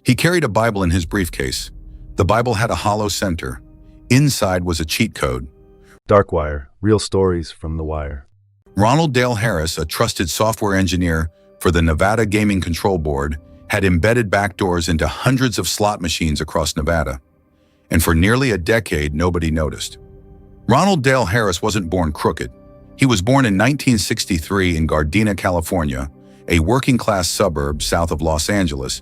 He carried a Bible in his briefcase. The Bible had a hollow center. Inside was a cheat code. DARKWIRE, real stories from the wire. Ronald Dale Harris, a trusted software engineer for the Nevada Gaming Control Board, had embedded backdoors into hundreds of slot machines across Nevada. And for nearly a decade, nobody noticed. Ronald Dale Harris wasn't born crooked. He was born in 1963 in Gardena, California, a working-class suburb south of Los Angeles,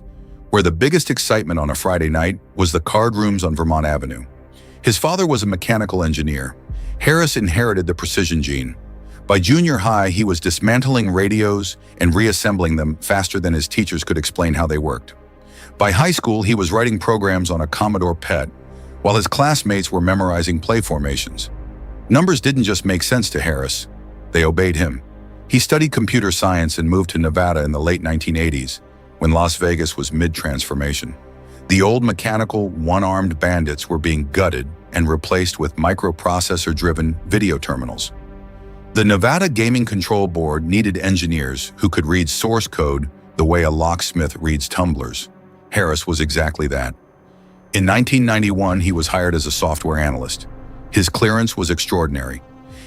where the biggest excitement on a Friday night was the card rooms on Vermont Avenue. His father was a mechanical engineer. Harris inherited the precision gene. By junior high, he was dismantling radios and reassembling them faster than his teachers could explain how they worked. By high school, he was writing programs on a Commodore PET, while his classmates were memorizing play formations. Numbers didn't just make sense to Harris, they obeyed him. He studied computer science and moved to Nevada in the late 1980s, when Las Vegas was mid-transformation. The old mechanical, one-armed bandits were being gutted and replaced with microprocessor-driven video terminals. The Nevada Gaming Control Board needed engineers who could read source code the way a locksmith reads tumblers. Harris was exactly that. In 1991, he was hired as a software analyst. His clearance was extraordinary.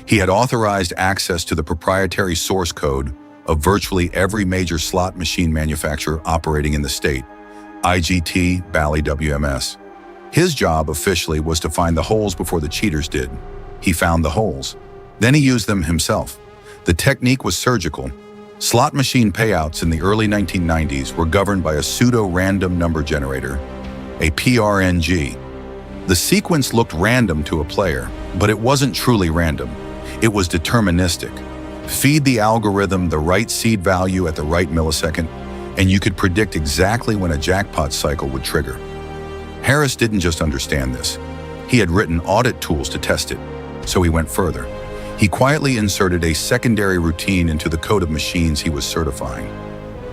He had authorized access to the proprietary source code of virtually every major slot machine manufacturer operating in the state, IGT, Bally, WMS. His job officially was to find the holes before the cheaters did. He found the holes. Then he used them himself. The technique was surgical. Slot machine payouts in the early 1990s were governed by a pseudo-random number generator, a PRNG. The sequence looked random to a player, but it wasn't truly random. It was deterministic. Feed the algorithm the right seed value at the right millisecond, and you could predict exactly when a jackpot cycle would trigger. Harris didn't just understand this. He had written audit tools to test it, so he went further. He quietly inserted a secondary routine into the code of machines he was certifying,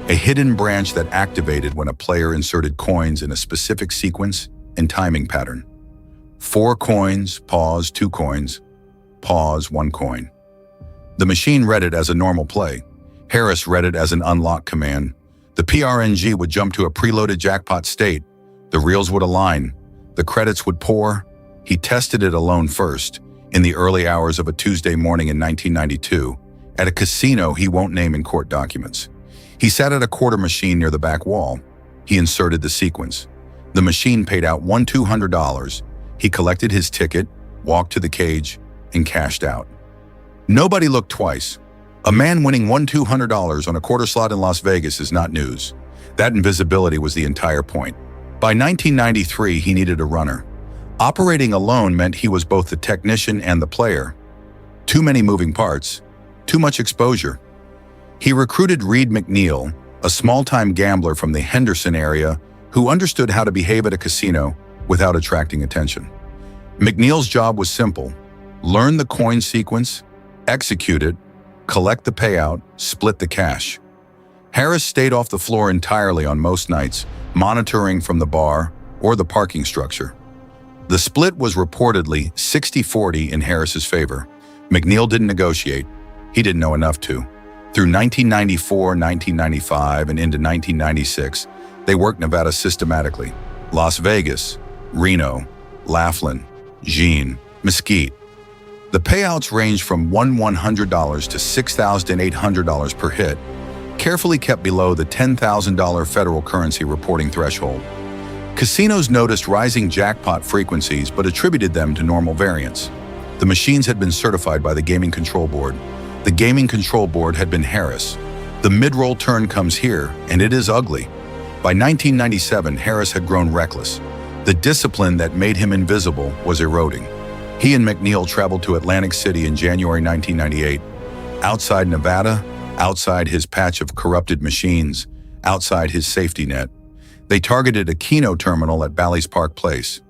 a hidden branch that activated when a player inserted coins in a specific sequence and timing pattern. 4 coins, pause, 2 coins, pause, 1 coin. The machine read it as a normal play. Harris read it as an unlock command. The PRNG would jump to a preloaded jackpot state. The reels would align. The credits would pour. He tested it alone first, in the early hours of a Tuesday morning in 1992, at a casino he won't name in court documents. He sat at a quarter machine near the back wall. He inserted the sequence. The machine paid out $200. He collected his ticket, walked to the cage, and cashed out. Nobody looked twice. A man winning $200 on a quarter slot in Las Vegas is not news. That invisibility was the entire point. By 1993, he needed a runner. Operating alone meant he was both the technician and the player. Too many moving parts, too much exposure. He recruited Reed McNeil, a small-time gambler from the Henderson area who understood how to behave at a casino without attracting attention. McNeil's job was simple: learn the coin sequence, execute it, collect the payout, split the cash. Harris stayed off the floor entirely on most nights, monitoring from the bar or the parking structure. The split was reportedly 60-40 in Harris's favor. McNeil didn't negotiate. He didn't know enough to. Through 1994, 1995, and into 1996, they worked Nevada systematically. Las Vegas, Reno, Laughlin, Jean, Mesquite. The payouts ranged from $100 to $6,800 per hit, carefully kept below the $10,000 federal currency reporting threshold. Casinos noticed rising jackpot frequencies but attributed them to normal variance. The machines had been certified by the Gaming Control Board. The Gaming Control Board had been Harris. The mid-roll turn comes here, and it is ugly. By 1997, Harris had grown reckless. The discipline that made him invisible was eroding. He and McNeil traveled to Atlantic City in January 1998. Outside Nevada, outside his patch of corrupted machines, outside his safety net, they targeted a Keno terminal at Bally's Park Place.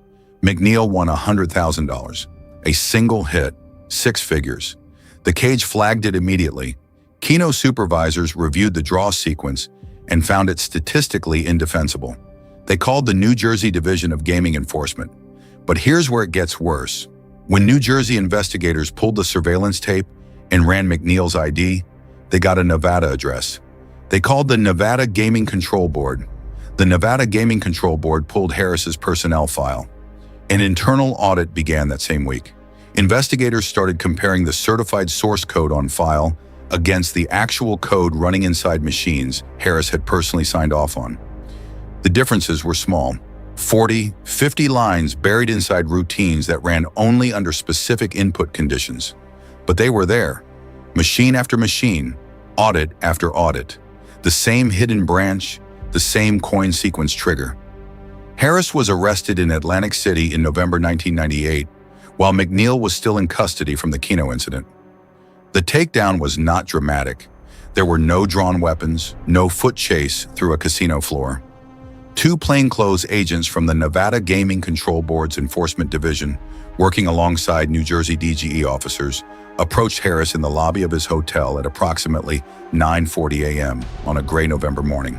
McNeil won $100,000. A single hit, 6 figures. The cage flagged it immediately. Keno supervisors reviewed the draw sequence and found it statistically indefensible. They called the New Jersey Division of Gaming Enforcement. But here's where it gets worse. When New Jersey investigators pulled the surveillance tape and ran McNeil's ID, they got a Nevada address. They called the Nevada Gaming Control Board. The Nevada Gaming Control Board pulled Harris's personnel file. An internal audit began that same week. Investigators started comparing the certified source code on file against the actual code running inside machines Harris had personally signed off on. The differences were small. 40, 50 lines buried inside routines that ran only under specific input conditions. But they were there, machine after machine, audit after audit. The same hidden branch, the same coin sequence trigger. Harris was arrested in Atlantic City in November 1998, while McNeil was still in custody from the Keno incident. The takedown was not dramatic. There were no drawn weapons, no foot chase through a casino floor. Two plainclothes agents from the Nevada Gaming Control Board's Enforcement Division, working alongside New Jersey DGE officers, approached Harris in the lobby of his hotel at approximately 9:40 a.m. on a gray November morning.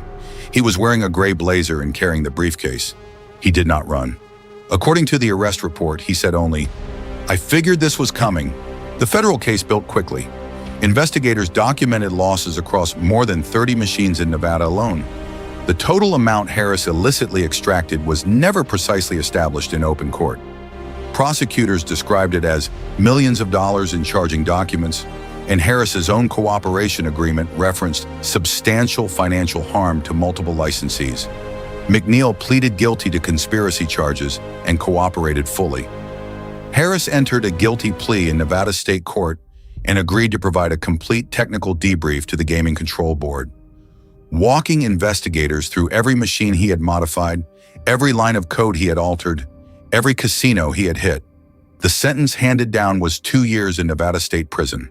He was wearing a gray blazer and carrying the briefcase. He did not run. According to the arrest report, he said only, "I figured this was coming." The federal case built quickly. Investigators documented losses across more than 30 machines in Nevada alone. The total amount Harris illicitly extracted was never precisely established in open court. Prosecutors described it as millions of dollars in charging documents, and Harris's own cooperation agreement referenced substantial financial harm to multiple licensees. McNeil pleaded guilty to conspiracy charges and cooperated fully. Harris entered a guilty plea in Nevada State Court and agreed to provide a complete technical debrief to the Gaming Control Board, walking investigators through every machine he had modified, every line of code he had altered, every casino he had hit. The sentence handed down was 2 years in Nevada State Prison.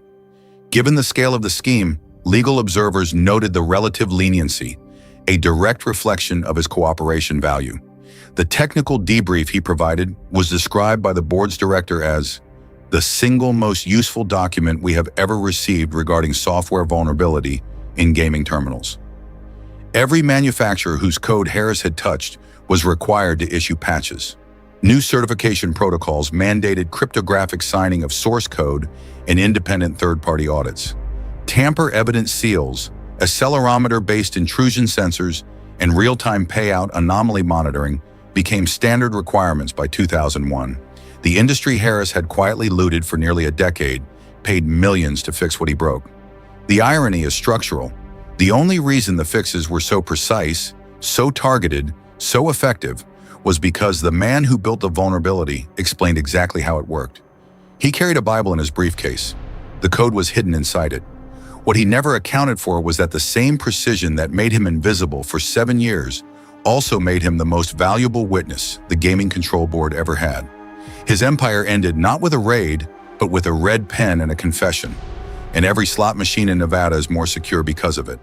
Given the scale of the scheme, legal observers noted the relative leniency, a direct reflection of his cooperation value. The technical debrief he provided was described by the board's director as the single most useful document we have ever received regarding software vulnerability in gaming terminals. Every manufacturer whose code Harris had touched was required to issue patches. New certification protocols mandated cryptographic signing of source code and independent third-party audits. Tamper-evident seals, accelerometer-based intrusion sensors, and real-time payout anomaly monitoring became standard requirements by 2001. The industry Harris had quietly looted for nearly a decade paid millions to fix what he broke. The irony is structural. The only reason the fixes were so precise, so targeted, so effective was because the man who built the vulnerability explained exactly how it worked. He carried a Bible in his briefcase. The code was hidden inside it. What he never accounted for was that the same precision that made him invisible for 7 years also made him the most valuable witness the Gaming Control Board ever had. His empire ended not with a raid, but with a red pen and a confession. And every slot machine in Nevada is more secure because of it.